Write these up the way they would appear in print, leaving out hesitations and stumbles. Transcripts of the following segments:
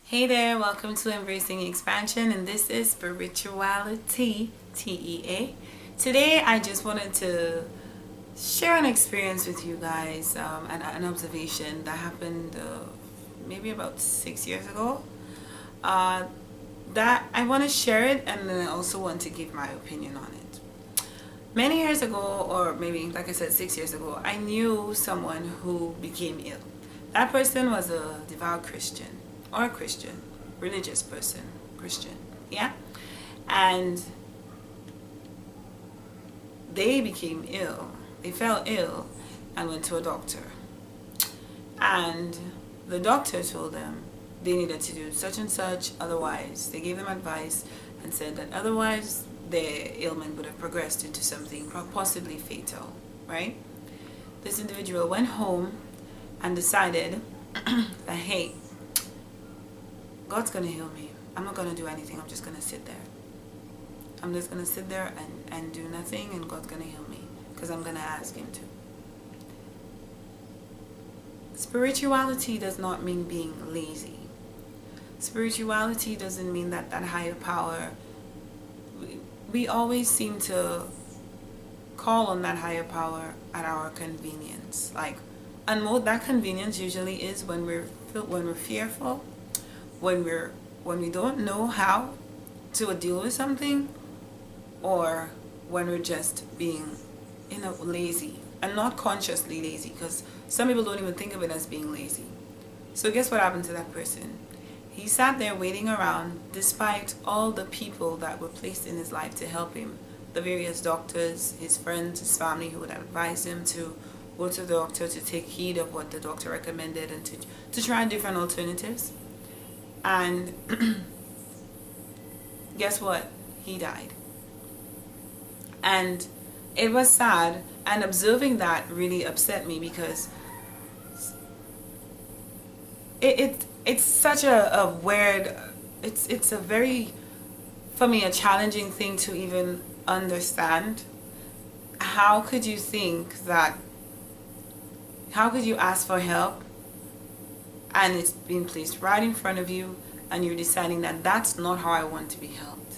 Hey there, welcome to Embracing Expansion, and this is SpiritualiTEA. Today, I just wanted to share an experience with you guys, an observation that happened maybe about 6 years ago. That I want to share it, and then I also want to give my opinion on it. Many years ago, or maybe like I said, 6 years ago, I knew someone who became ill. That person was a devout Christian. Or Christian, religious person, Christian, yeah? And they became ill. They fell ill and went to a doctor. And the doctor told them they needed to do such and such, otherwise, they gave them advice and said that otherwise their ailment would have progressed into something possibly fatal, right? This individual went home and decided that, hey, God's going to heal me. I'm not going to do anything. I'm just going to sit there. I'm just going to sit there and do nothing, and God's going to heal me because I'm going to ask Him to. Spirituality does not mean being lazy. Spirituality doesn't mean that higher power. We always seem to call on that higher power at our convenience. And that convenience usually is when we're fearful, when we don't know how to deal with something, or when we're just being lazy, and not consciously lazy, because some people don't even think of it as being lazy. So guess what happened to that person? He sat there waiting around despite all the people that were placed in his life to help him, the various doctors, his friends, his family who would advise him to go to the doctor, to take heed of what the doctor recommended, and to try different alternatives. And guess what? He died. And it was sad, and observing that really upset me, because it's such a weird, it's a very, for me, a challenging thing to even understand. How could you ask for help and it's being placed right in front of you, and you're deciding that that's not how I want to be helped?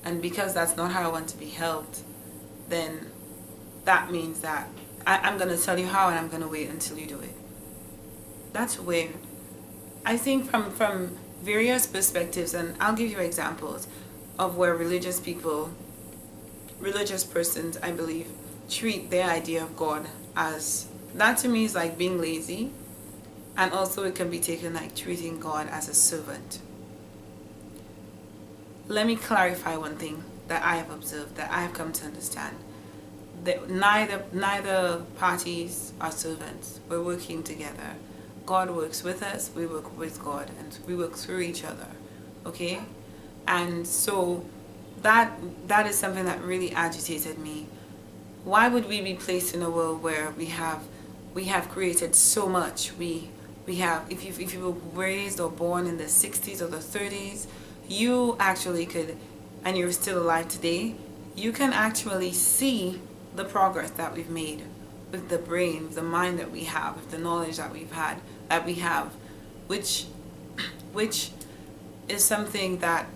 And because that's not how I want to be helped, then that means that I'm going to tell you how, and I'm going to wait until you do it. That's weird. I think from various perspectives, and I'll give you examples of where religious persons, I believe, treat their idea of God as, that to me is like being lazy. And also it can be taken like treating God as a servant. Let me clarify one thing that I have observed, that I have come to understand. That neither parties are servants. We're working together. God works with us, we work with God, and we work through each other. Okay? And so that is something that really agitated me. Why would we be placed in a world where we have created so much? We have, if you were raised or born in the 60s or the 30s, you actually could, and you're still alive today, you can actually see the progress that we've made with the brain, the mind that we have, with the knowledge that we have, which is something that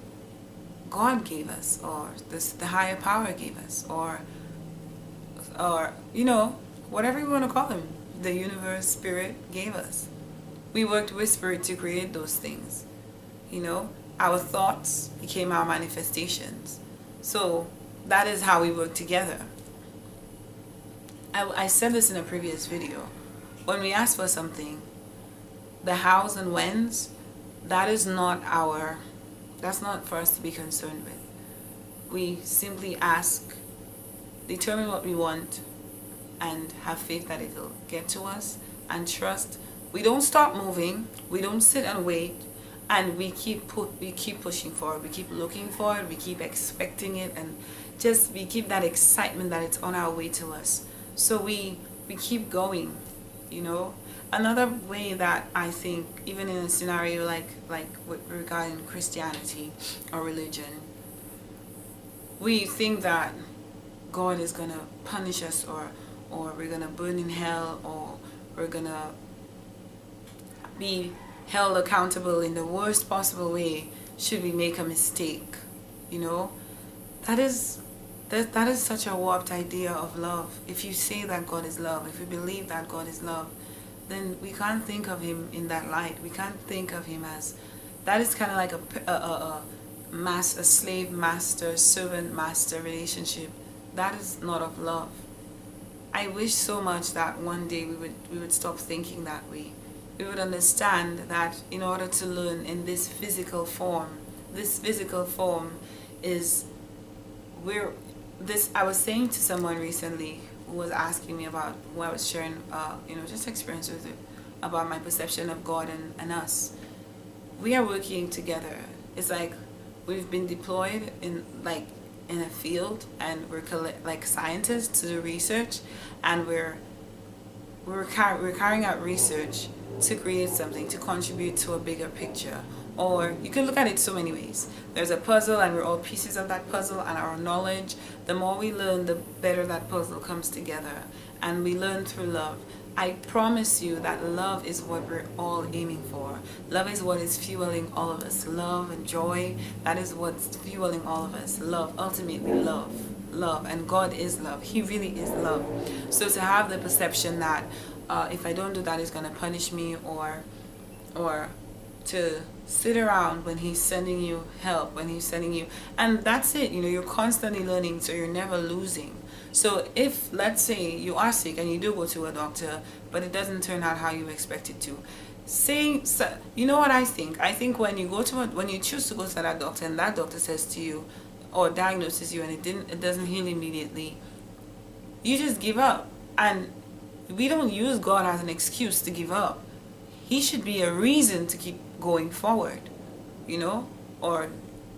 God gave us, or the higher power gave us, or whatever you want to call him, the universe, spirit gave us. We worked with spirit to create those things. Our thoughts became our manifestations. So that is how we work together. I said this in a previous video. When we ask for something, the hows and whens, that's not for us to be concerned with. We simply ask, determine what we want, and have faith that it will get to us, and trust. We don't stop moving. We don't sit and wait, and we keep pushing forward. We keep looking forward. We keep expecting it, and we keep that excitement that it's on our way to us. So we keep going. Another way that I think, even in a scenario like regarding Christianity or religion, we think that God is gonna punish us, or we're gonna burn in hell, or we're gonna be held accountable in the worst possible way should we make a mistake. You know, that is that is such a warped idea of love. If you say that God is love, if you believe that God is love, then we can't think of him in that light. We can't think of him as, that is kind of like a slave master, servant master relationship. That is not of love. I wish so much that one day we would stop thinking that way. We would understand that in order to learn in this physical form is where this, I was saying to someone recently who was asking me about, who I was sharing just experience with it, about my perception of God and us. We are working together. It's like we've been deployed in a field, and we're like scientists to do research, and we're carrying out research to create something, to contribute to a bigger picture. Or you can look at it so many ways. There's a puzzle, and we're all pieces of that puzzle, and our knowledge, the more we learn, the better that puzzle comes together, and we learn through love. I promise you that love is what we're all aiming for. Love is what is fueling all of us. Love and joy, that is what's fueling all of us. Love, ultimately love. Love, and God is love. He really is love. So to have the perception that if I don't do that, he's going to punish me, or to sit around when he's sending you help, when he's sending you, and that's it. You're constantly learning, so you're never losing. So if, let's say, you are sick and you do go to a doctor, but it doesn't turn out how you expect it to, you know what I think? I think when you choose to go to that doctor, and that doctor says to you or diagnoses you, and it doesn't heal immediately, you just give up. And we don't use God as an excuse to give up. He should be a reason to keep going forward, or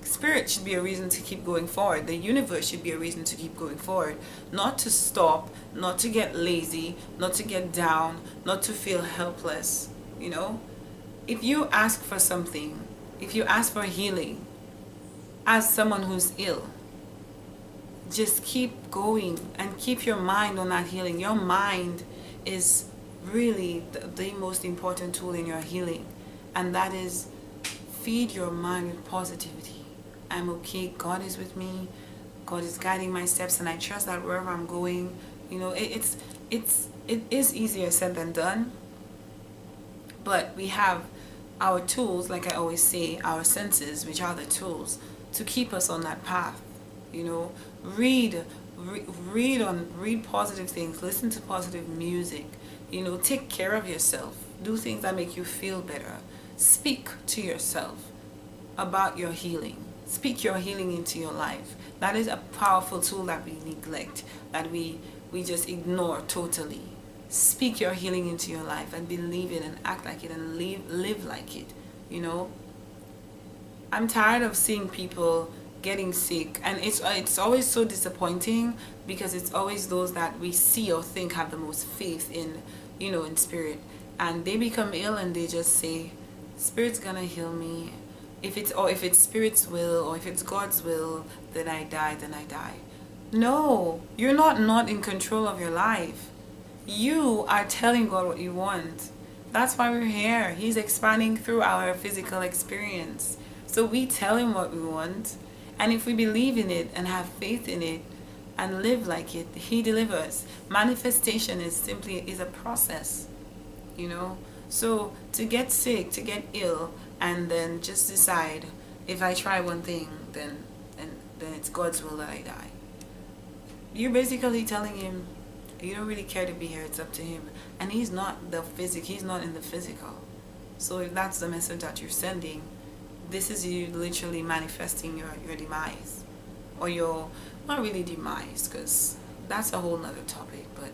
spirit should be a reason to keep going forward. The universe should be a reason to keep going forward, not to stop, not to get lazy, not to get down, not to feel helpless. If you ask for something, if you ask for healing as someone who's ill, just keep going and keep your mind on that healing. Your mind is really the most important tool in your healing, and that is, feed your mind with positivity. I'm okay, God is with me, God is guiding my steps, and I trust that wherever I'm going, it is easier said than done, but we have our tools, like I always say, our senses, which are the tools to keep us on that path. Read positive things, listen to positive music, take care of yourself, do things that make you feel better, speak to yourself about your healing, speak your healing into your life. That is a powerful tool that we neglect, that we just ignore totally. Speak your healing into your life and believe it and act like it and live like it. I'm tired of seeing people getting sick, and it's always so disappointing, because it's always those that we see or think have the most faith in spirit, and they become ill and they just say, spirit's gonna heal me. If it's spirit's will, or if it's God's will that I die, then I die. No, you're not in control of your life. You are telling God what you want. That's why we're here. He's expanding through our physical experience, so we tell him what we want. And if we believe in it and have faith in it and live like it, he delivers. Manifestation is a process, So to get sick, to get ill, and then just decide, if I try one thing, then it's God's will that I die. You're basically telling him you don't really care to be here, it's up to him. And he's not in the physical. So if that's the message that you're sending, this is you literally manifesting your demise, or your, not really demise, because that's a whole nother topic, but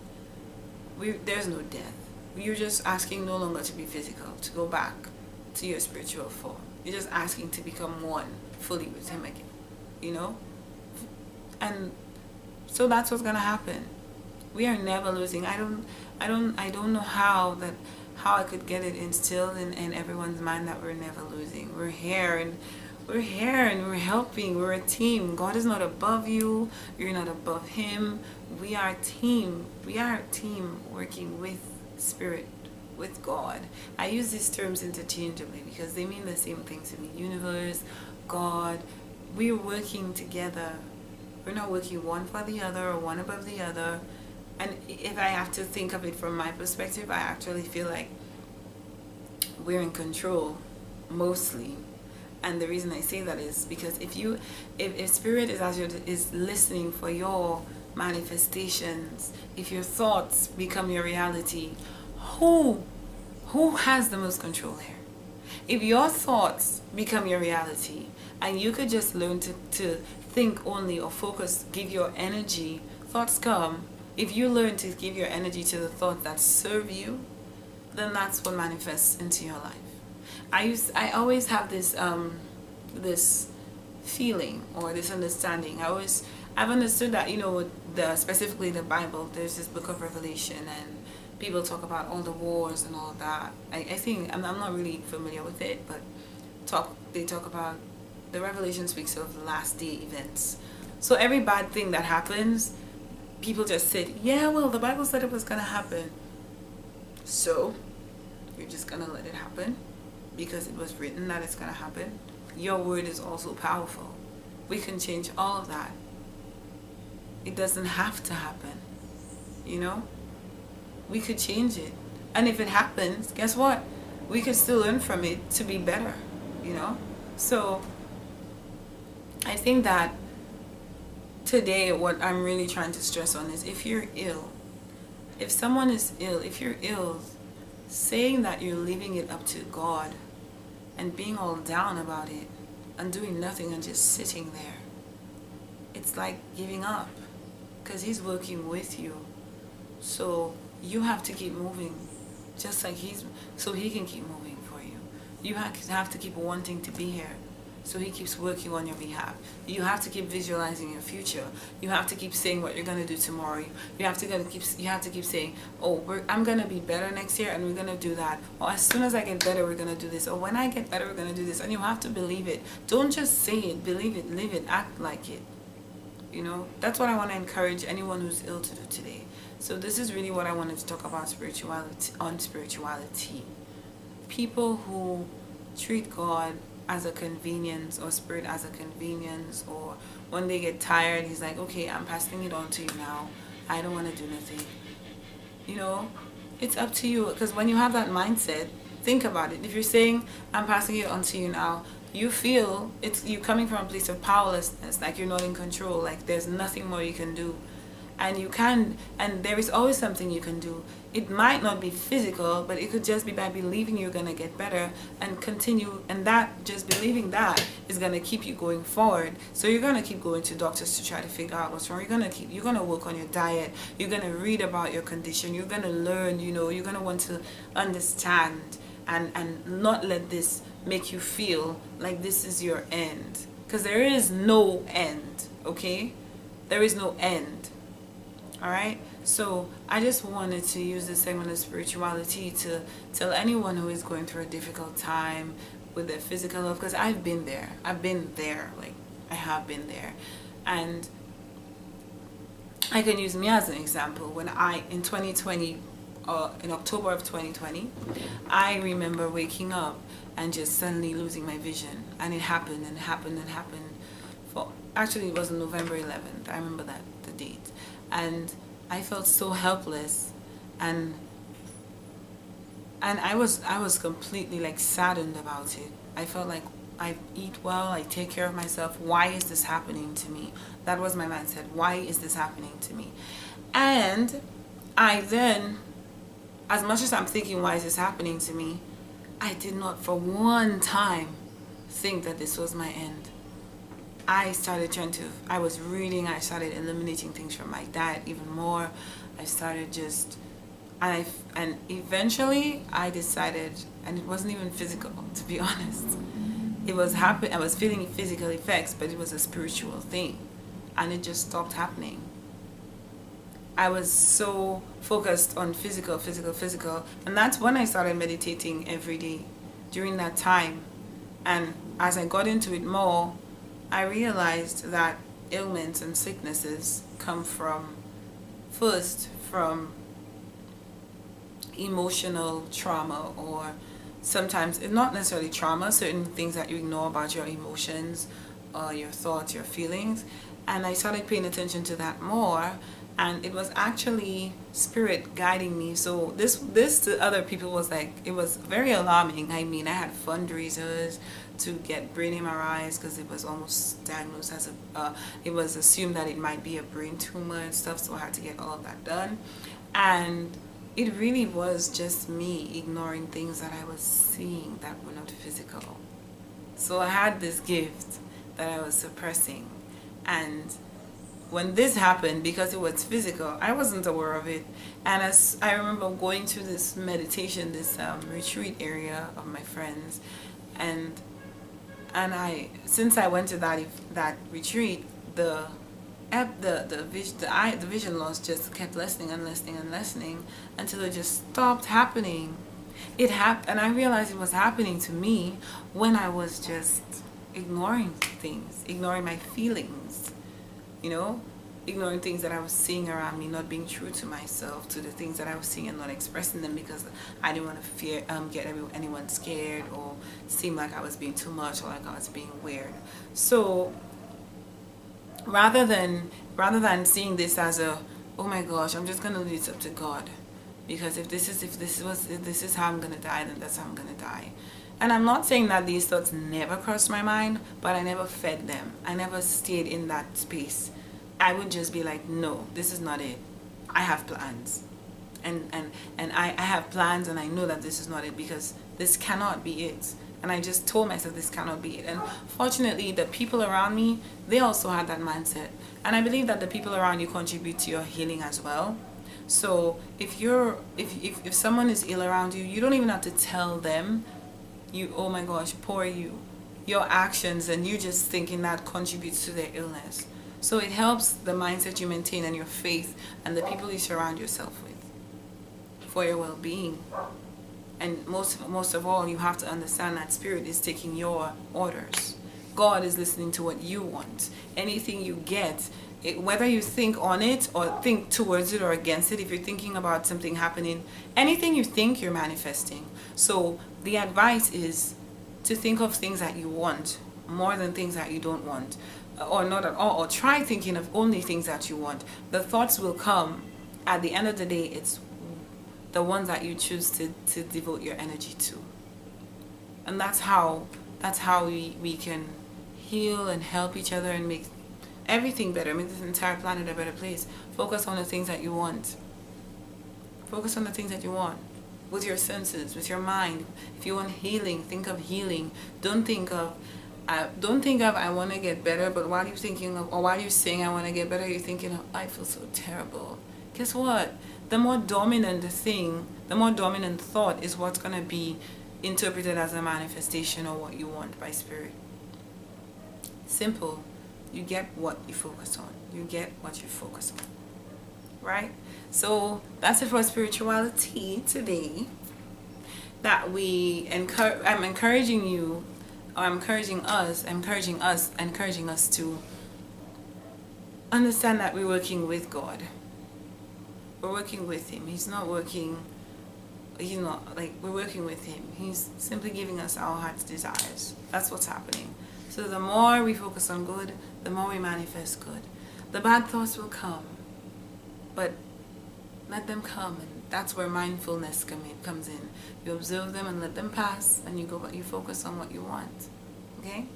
there's no death. You're just asking no longer to be physical, to go back to your spiritual form. You're just asking to become one fully with him again, and so that's what's gonna happen. We are never losing. I don't know how I could get it instilled in everyone's mind that we're never losing. We're here and we're helping. We're a team. God is not above you. You're not above him. We are a team. We are a team working with spirit. with God. I use these terms interchangeably because they mean the same thing to me. Universe, God, we're working together. We're not working one for the other or one above the other. And if I have to think of it from my perspective, I actually feel like we're in control mostly. And the reason I say that is because if spirit is listening for your manifestations, if your thoughts become your reality, who has the most control here? If your thoughts become your reality and you could just learn to think only or focus, give your energy, thoughts come. If you learn to give your energy to the thoughts that serve you, then that's what manifests into your life. I always have this this feeling or this understanding. I've understood that, specifically the Bible, there's this book of Revelation, and people talk about all the wars and all of that. I think I'm not really familiar with it, but they talk about the Revelation speaks of the last day events. So every bad thing that happens, people just said, yeah, well, the Bible said it was gonna happen, so you're just gonna let it happen because it was written that it's gonna happen. Your word is also powerful. We can change all of that. It doesn't have to happen, we could change it. And if it happens, guess what? We could still learn from it to be better, So I think that today what I'm really trying to stress on is if you're ill, if someone is ill, if you're ill, saying that you're leaving it up to God and being all down about it and doing nothing and just sitting there, it's like giving up because he's working with you. So you have to keep moving just like so he can keep moving for you. You have to keep wanting to be here so he keeps working on your behalf. You have to keep visualizing your future. You have to keep saying what you're going to do tomorrow. You have to keep saying, I'm going to be better next year and we're going to do that. Or as soon as I get better, we're going to do this. Or when I get better, we're going to do this. And you have to believe it. Don't just say it, believe it, live it, act like it. That's what I want to encourage anyone who's ill to do today. So this is really what I wanted to talk about spirituality. People who treat God as a convenience or spirit as a convenience, or when they get tired, he's like, okay, I'm passing it on to you now. I don't want to do nothing. It's up to you, because when you have that mindset, think about it. If you're saying, I'm passing it on to you now, you feel you coming from a place of powerlessness, like you're not in control, like there's nothing more you can do. And there is always something you can do. It might not be physical, but it could just be by believing you're going to get better and continue. And that, just believing that, is going to keep you going forward. So you're going to keep going to doctors to try to figure out what's wrong. You're going to work on your diet. You're going to read about your condition. You're going to learn, you're going to want to understand and not let this make you feel like this is your end. Because there is no end, okay? There is no end. Alright, so I just wanted to use this segment of spirituality to tell anyone who is going through a difficult time with their physical health, because I've been there, like I have been there. And I can use me as an example. When in 2020, in October of 2020, I remember waking up and just suddenly losing my vision, and it happened and happened and happened. Actually, it was November 11th, I remember the date. And I felt so helpless, and I was completely like saddened about it. I felt like I eat well, I take care of myself. Why is this happening to me? That was my mindset. Why is this happening to me? And I then, as much as I'm thinking, why is this happening to me, I did not for one time think that this was my end. I started I was reading, I started eliminating things from my diet even more. I started and eventually I decided, and it wasn't even physical, to be honest. It was I was feeling physical effects, but it was a spiritual thing, and it just stopped happening. I was so focused on physical, and that's when I started meditating every day during that time. And as I got into it more, I realized that ailments and sicknesses come from emotional trauma, or sometimes it's not necessarily trauma, certain things that you ignore about your emotions, your thoughts, your feelings. And I started paying attention to that more, and it was actually spirit guiding me. So this to other people was like, it was very alarming. I mean, I had fundraisers to get brain MRIs because it was almost diagnosed as it was assumed that it might be a brain tumor and stuff, so I had to get all of that done. And it really was just me ignoring things that I was seeing that were not physical. So I had this gift that I was suppressing, and when this happened, because it was physical, I wasn't aware of it. And as I remember going to this meditation, this retreat area of my friends, and since I went to that retreat, the vision loss just kept lessening and lessening and lessening until it just stopped happening. It happened, and I realized it was happening to me when I was just ignoring things, ignoring my feelings, ignoring things that I was seeing around me, not being true to myself, to the things that I was seeing, and not expressing them because I didn't want to get anyone scared or seem like I was being too much or like I was being weird. So rather than seeing this as a, oh my gosh, I'm just gonna leave this up to God, because if this is how I'm gonna die, then that's how I'm gonna die. And I'm not saying that these thoughts never crossed my mind, but I never fed them. I never stayed in that space. I would just be like, no, this is not it. I have plans. And I have plans, and I know that this is not it, because this cannot be it. And I just told myself this cannot be it. And fortunately, the people around me, they also had that mindset. And I believe that the people around you contribute to your healing as well. So if someone is ill around you, you don't even have to tell them, oh my gosh, poor you. Your actions and you just thinking that contributes to their illness. So it helps the mindset you maintain and your faith and the people you surround yourself with for your well-being. And most of all, you have to understand that spirit is taking your orders. God is listening to what you want. Anything you get, whether you think on it or think towards it or against it, if you're thinking about something happening, anything you think, you're manifesting. So the advice is to think of things that you want more than things that you don't want, or not at all, or try thinking of only things that you want. The thoughts will come. At the end of the day, it's the ones that you choose to devote your energy to. And that's how we can heal and help each other and make everything better, make this entire planet a better place. Focus on the things that you want. Focus on the things that you want with your senses, with your mind. If you want healing, think of healing. Don't think of I want to get better, but while you're thinking of, or while you're saying I want to get better, you're thinking of, I feel so terrible. Guess what? The more dominant thought is what's going to be interpreted as a manifestation of what you want by spirit. Simple. You get what you focus on. You get what you focus on. Right? So that's it for spirituality today. That I'm encouraging you, or I'm encouraging us to understand that we're working with God. We're working with Him. He's not working, we're working with Him. He's simply giving us our heart's desires. That's what's happening. So the more we focus on good, the more we manifest good. The bad thoughts will come, but let them come, and that's where mindfulness comes in. You observe them and let them pass, and you focus on what you want. Okay?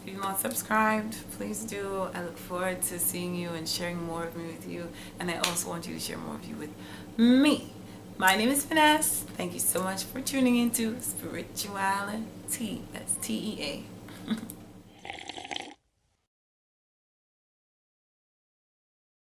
If you've not subscribed, please do. I look forward to seeing you and sharing more of me with you, and I also want you to share more of you with me. My name is Vanessa. Thank you so much for tuning into SpiritualiTEA. That's TEA.